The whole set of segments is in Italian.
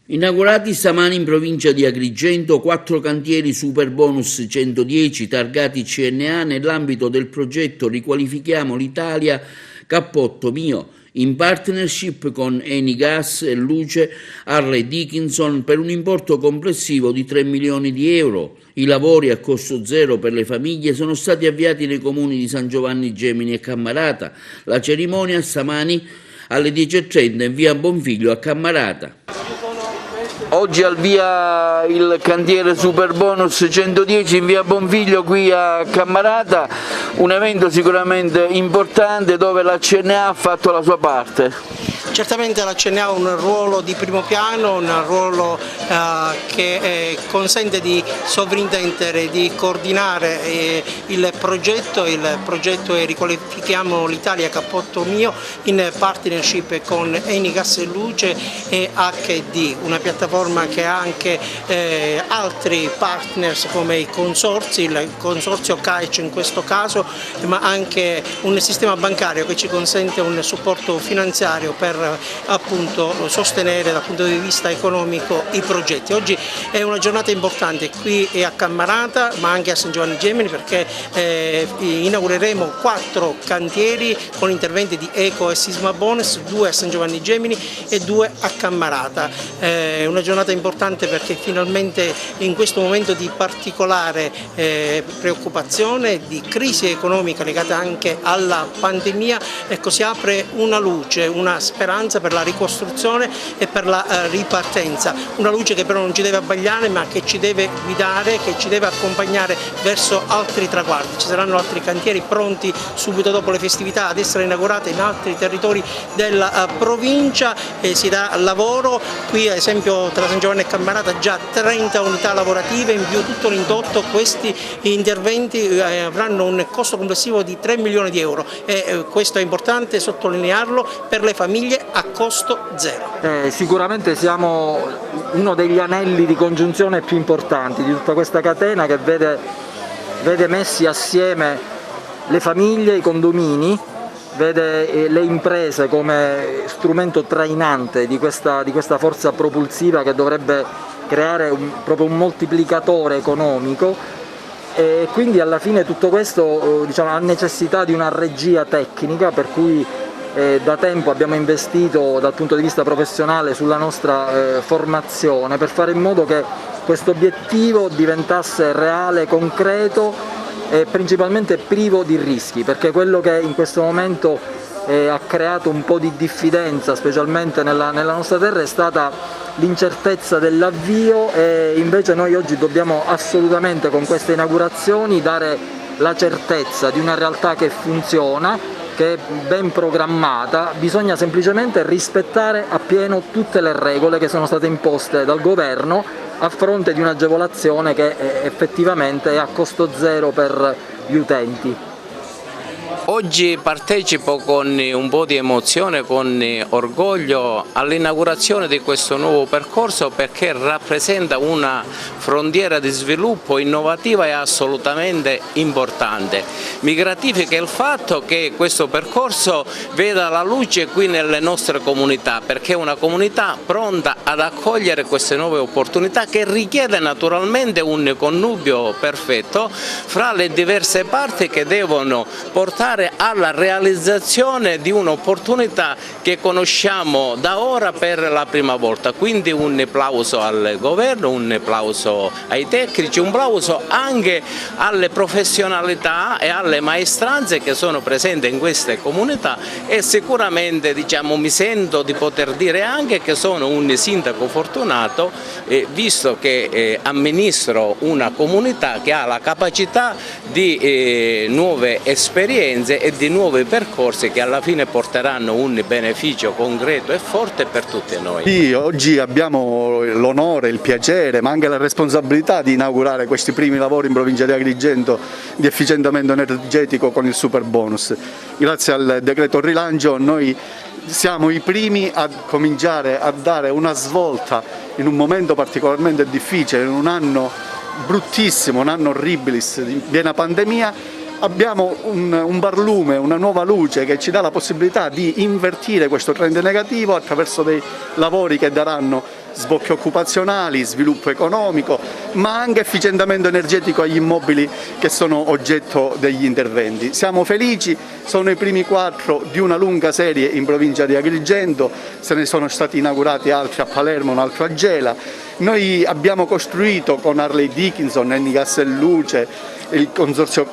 Inaugurati stamani in provincia di Agrigento 4 cantieri Superbonus 110 targati CNA nell'ambito del progetto Riqualifichiamo l'Italia Cappotto Mio, in partnership con Eni Gas e Luce Harley Dickinson per un importo complessivo di 3 milioni di euro. I lavori a costo zero per le famiglie sono stati avviati nei comuni di San Giovanni Gemini e Cammarata. La cerimonia stamani alle 10:30 in via Bonfiglio a Cammarata. Oggi al via il cantiere Superbonus 110 in via Bonfiglio qui a Cammarata, un evento sicuramente importante dove la CNA ha fatto la sua parte. Certamente la CNA ha un ruolo di primo piano, un ruolo che consente di sovrintendere, di coordinare il progetto è Riqualifichiamo l'Italia Cappotto Mio in partnership con Eni Gas e Luce e HD, una piattaforma che ha anche altri partners come i consorzi, il consorzio CAEC in questo caso, ma anche un sistema bancario che ci consente un supporto finanziario per appunto sostenere dal punto di vista economico i progetti. Oggi è una giornata importante qui a Cammarata ma anche a San Giovanni Gemini perché inaugureremo 4 cantieri con interventi di eco e sisma bonus, 2 a San Giovanni Gemini e 2 a Cammarata. È una giornata importante perché finalmente in questo momento di particolare preoccupazione, di crisi economica legata anche alla pandemia, ecco, si apre una luce, una speranza per la ricostruzione e per la ripartenza, una luce che però non ci deve abbagliare ma che ci deve guidare, che ci deve accompagnare verso altri traguardi. Ci saranno altri cantieri pronti subito dopo le festività ad essere inaugurati in altri territori della provincia e si dà lavoro. Qui ad esempio tra San Giovanni e Cammarata già 30 unità lavorative, in più tutto l'indotto. Questi interventi avranno un costo complessivo di 3 milioni di euro e questo è importante sottolinearlo, per le famiglie a costo zero. Sicuramente siamo uno degli anelli di congiunzione più importanti di tutta questa catena che vede messi assieme le famiglie, i condomini, vede le imprese come strumento trainante di questa forza propulsiva che dovrebbe creare proprio un moltiplicatore economico e quindi alla fine tutto questo ha necessità di una regia tecnica per cui da tempo abbiamo investito dal punto di vista professionale sulla nostra formazione per fare in modo che questo obiettivo diventasse reale, concreto e principalmente privo di rischi, perché quello che in questo momento ha creato un po' di diffidenza, specialmente nella nostra terra, è stata l'incertezza dell'avvio e invece noi oggi dobbiamo assolutamente con queste inaugurazioni dare la certezza di una realtà che funziona, che è ben programmata, bisogna semplicemente rispettare appieno tutte le regole che sono state imposte dal governo a fronte di un'agevolazione che effettivamente è a costo zero per gli utenti. Oggi partecipo con un po' di emozione, con orgoglio all'inaugurazione di questo nuovo percorso perché rappresenta una frontiera di sviluppo innovativa e assolutamente importante. Mi gratifica il fatto che questo percorso veda la luce qui nelle nostre comunità perché è una comunità pronta ad accogliere queste nuove opportunità che richiede naturalmente un connubio perfetto fra le diverse parti che devono portare alla realizzazione di un'opportunità che conosciamo da ora per la prima volta. Quindi un applauso al governo, un applauso ai tecnici, un applauso anche alle professionalità e alle maestranze che sono presenti in queste comunità e sicuramente mi sento di poter dire anche che sono un sindaco fortunato visto che amministro una comunità che ha la capacità di nuove esperienze e di nuovi percorsi che alla fine porteranno un beneficio concreto e forte per tutti noi. Sì, oggi abbiamo l'onore, il piacere ma anche la responsabilità di inaugurare questi primi lavori in provincia di Agrigento di efficientamento energetico con il Superbonus. Grazie al decreto rilancio noi siamo i primi a cominciare a dare una svolta in un momento particolarmente difficile, in un anno bruttissimo, un anno horribilis di piena pandemia. Abbiamo un barlume, una nuova luce che ci dà la possibilità di invertire questo trend negativo attraverso dei lavori che daranno sbocchi occupazionali, sviluppo economico, ma anche efficientamento energetico agli immobili che sono oggetto degli interventi. Siamo felici, sono i primi 4 di una lunga serie in provincia di Agrigento, se ne sono stati inaugurati altri a Palermo, un altro a Gela. Noi abbiamo costruito con Harley Dickinson, Eni Gas e Luce e il consorzio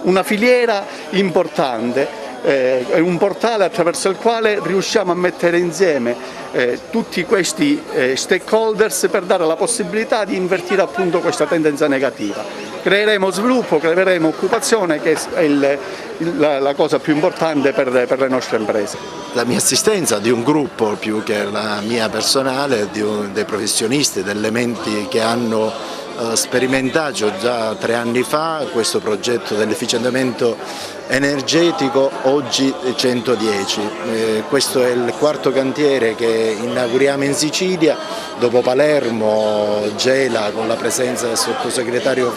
una filiera importante. È un portale attraverso il quale riusciamo a mettere insieme tutti questi stakeholders per dare la possibilità di invertire appunto questa tendenza negativa. Creeremo sviluppo, creeremo occupazione, che è la cosa più importante per le nostre imprese. La mia assistenza di un gruppo più che la mia personale, dei professionisti, degli elementi che hanno sperimentato già 3 anni fa questo progetto dell'efficientamento energetico, oggi 110. Questo è il 4º cantiere che inauguriamo in Sicilia, dopo Palermo, Gela con la presenza del sottosegretario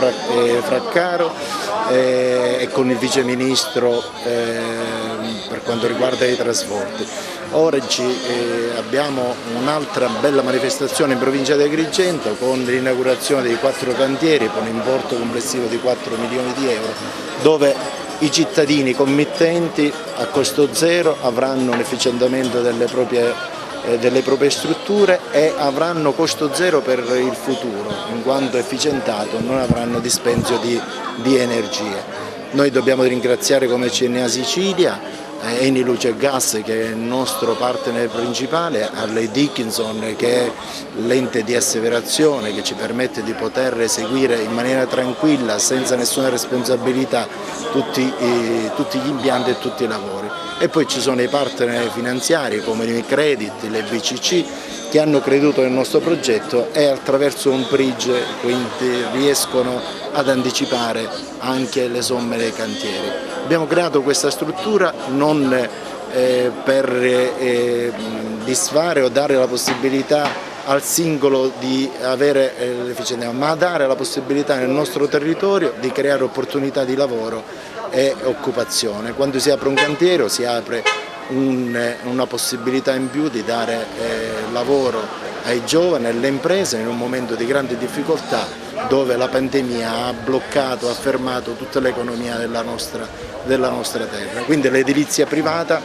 Fraccaro e con il viceministro per quanto riguarda i trasporti. Oggi abbiamo un'altra bella manifestazione in provincia di Agrigento con l'inaugurazione dei 4 cantieri con un importo complessivo di 4 milioni di euro, dove i cittadini committenti a costo zero avranno un efficientamento delle proprie strutture e avranno costo zero per il futuro, in quanto efficientato non avranno dispendio di energie. Noi dobbiamo ringraziare come CNA Sicilia Eni Luce e Gas, che è il nostro partner principale, Harley Dickinson, che è l'ente di asseverazione che ci permette di poter eseguire in maniera tranquilla, senza nessuna responsabilità, tutti gli impianti e tutti i lavori. E poi ci sono i partner finanziari come Unicredit, le BCC, che hanno creduto nel nostro progetto e attraverso un bridge quindi riescono ad anticipare anche le somme dei cantieri. Abbiamo creato questa struttura non per disfare o dare la possibilità al singolo di avere l'efficienza, ma dare la possibilità nel nostro territorio di creare opportunità di lavoro e occupazione. Quando si apre un cantiere si apre una possibilità in più di dare lavoro ai giovani e alle imprese in un momento di grande difficoltà, dove la pandemia ha bloccato, ha fermato tutta l'economia della nostra terra. Quindi l'edilizia privata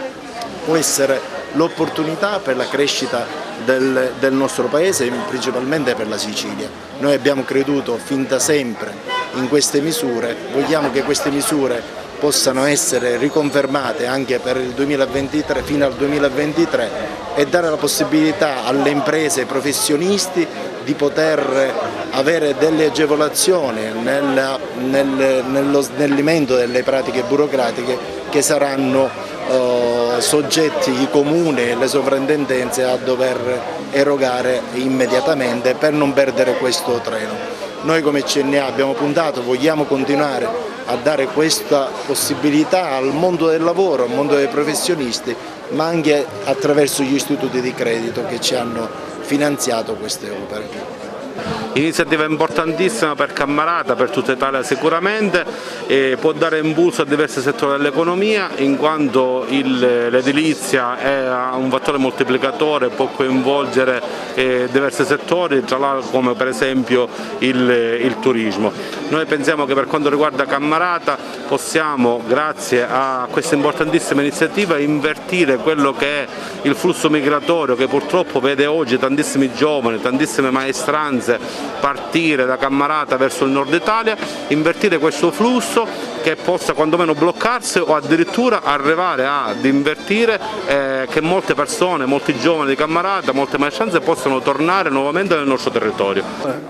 può essere l'opportunità per la crescita del nostro paese e principalmente per la Sicilia. Noi abbiamo creduto fin da sempre in queste misure, vogliamo che queste misure possano essere riconfermate anche per il 2023, fino al 2023, e dare la possibilità alle imprese e ai professionisti di poter avere delle agevolazioni nel snellimento delle pratiche burocratiche che saranno soggetti i comuni e le sovrintendenze a dover erogare immediatamente per non perdere questo treno. Noi come CNA abbiamo puntato, vogliamo continuare a dare questa possibilità al mondo del lavoro, al mondo dei professionisti, ma anche attraverso gli istituti di credito che ci hanno finanziato queste opere. Iniziativa importantissima per Cammarata, per tutta Italia sicuramente, può dare impulso a diversi settori dell'economia, in quanto l'edilizia è un fattore moltiplicatore, può coinvolgere diversi settori, tra l'altro come per esempio il turismo. Noi pensiamo che per quanto riguarda Cammarata possiamo, grazie a questa importantissima iniziativa, invertire quello che è il flusso migratorio che purtroppo vede oggi tantissimi giovani, tantissime maestranze partire da Cammarata verso il nord Italia, invertire questo flusso che possa quantomeno bloccarsi o addirittura arrivare ad invertire che molte persone, molti giovani di Cammarata, molte maestranze possano tornare nuovamente nel nostro territorio.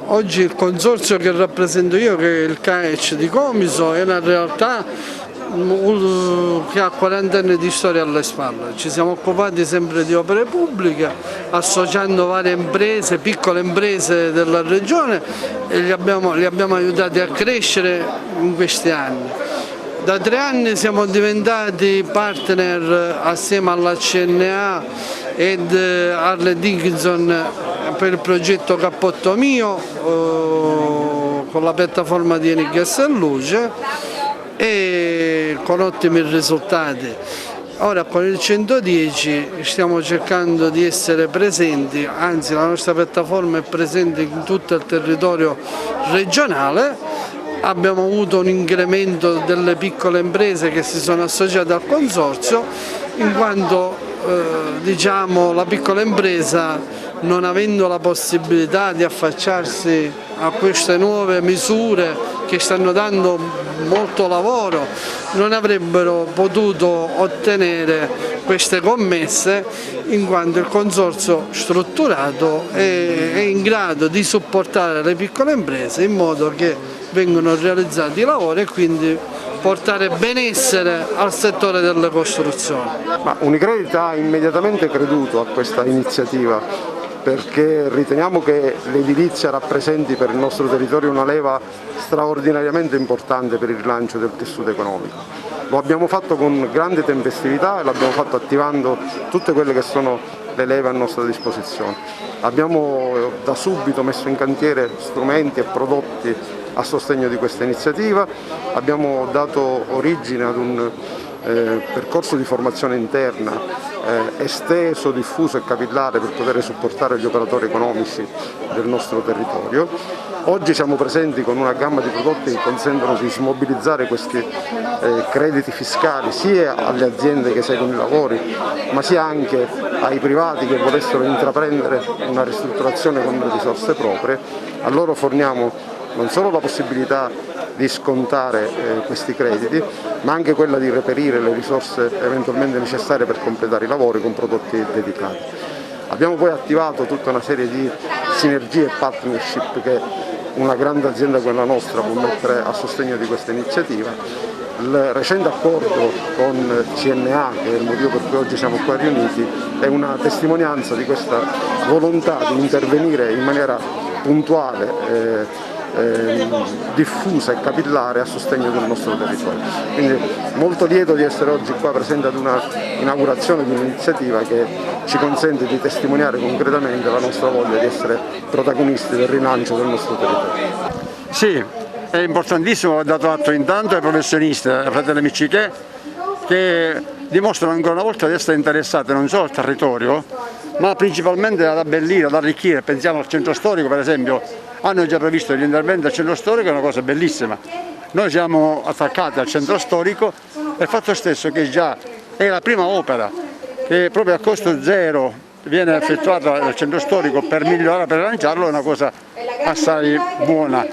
Oggi il consorzio che rappresento io, che è il CAEC di Comiso, è una realtà che ha 40 anni di storia alle spalle. Ci siamo occupati sempre di opere pubbliche, associando varie imprese, piccole imprese della regione, e li abbiamo aiutati a crescere in questi anni. Da 3 anni siamo diventati partner assieme alla CNA ed Harley Dickinson per il progetto Cappotto Mio con la piattaforma di Eni Gas e Luce, e con ottimi risultati. Ora con il 110 stiamo cercando di essere presenti, anzi la nostra piattaforma è presente in tutto il territorio regionale. Abbiamo avuto un incremento delle piccole imprese che si sono associate al consorzio, in quanto diciamo, la piccola impresa, non avendo la possibilità di affacciarsi a queste nuove misure che stanno dando molto lavoro, non avrebbero potuto ottenere queste commesse, in quanto il consorzio strutturato è in grado di supportare le piccole imprese in modo che vengono realizzati i lavori e quindi portare benessere al settore delle costruzioni. Unicredit ha immediatamente creduto a questa iniziativa perché riteniamo che l'edilizia rappresenti per il nostro territorio una leva straordinariamente importante per il rilancio del tessuto economico. Lo abbiamo fatto con grande tempestività e l'abbiamo fatto attivando tutte quelle che sono le leve a nostra disposizione. Abbiamo da subito messo in cantiere strumenti e prodotti a sostegno di questa iniziativa, abbiamo dato origine ad un percorso di formazione interna esteso, diffuso e capillare per poter supportare gli operatori economici del nostro territorio. Oggi siamo presenti con una gamma di prodotti che consentono di smobilizzare questi crediti fiscali sia alle aziende che eseguono i lavori, ma sia anche ai privati che volessero intraprendere una ristrutturazione con le risorse proprie. A loro forniamo non solo la possibilità di scontare questi crediti, ma anche quella di reperire le risorse eventualmente necessarie per completare i lavori con prodotti dedicati. Abbiamo poi attivato tutta una serie di sinergie e partnership che una grande azienda come la nostra può mettere a sostegno di questa iniziativa. Il recente accordo con CNA, che è il motivo per cui oggi siamo qua riuniti, è una testimonianza di questa volontà di intervenire in maniera puntuale, diffusa e capillare a sostegno del nostro territorio. Quindi molto lieto di essere oggi qua presente ad una inaugurazione di un'iniziativa che ci consente di testimoniare concretamente la nostra voglia di essere protagonisti del rilancio del nostro territorio. Sì, è importantissimo, ho dato atto intanto ai professionisti, ai fratelli amici che dimostrano ancora una volta di essere interessati non solo al territorio, ma principalmente ad abbellire, ad arricchire. Pensiamo al centro storico, per esempio, hanno già previsto gli interventi al centro storico, è una cosa bellissima. Noi siamo attaccati al centro storico e il fatto stesso che già è la prima opera che proprio a costo zero viene effettuata dal centro storico per migliorare, per rilanciarlo, è una cosa assai buona.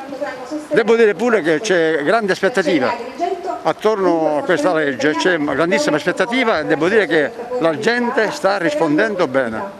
Devo dire pure che c'è grande aspettativa attorno a questa legge, c'è una grandissima aspettativa e devo dire che la gente sta rispondendo bene.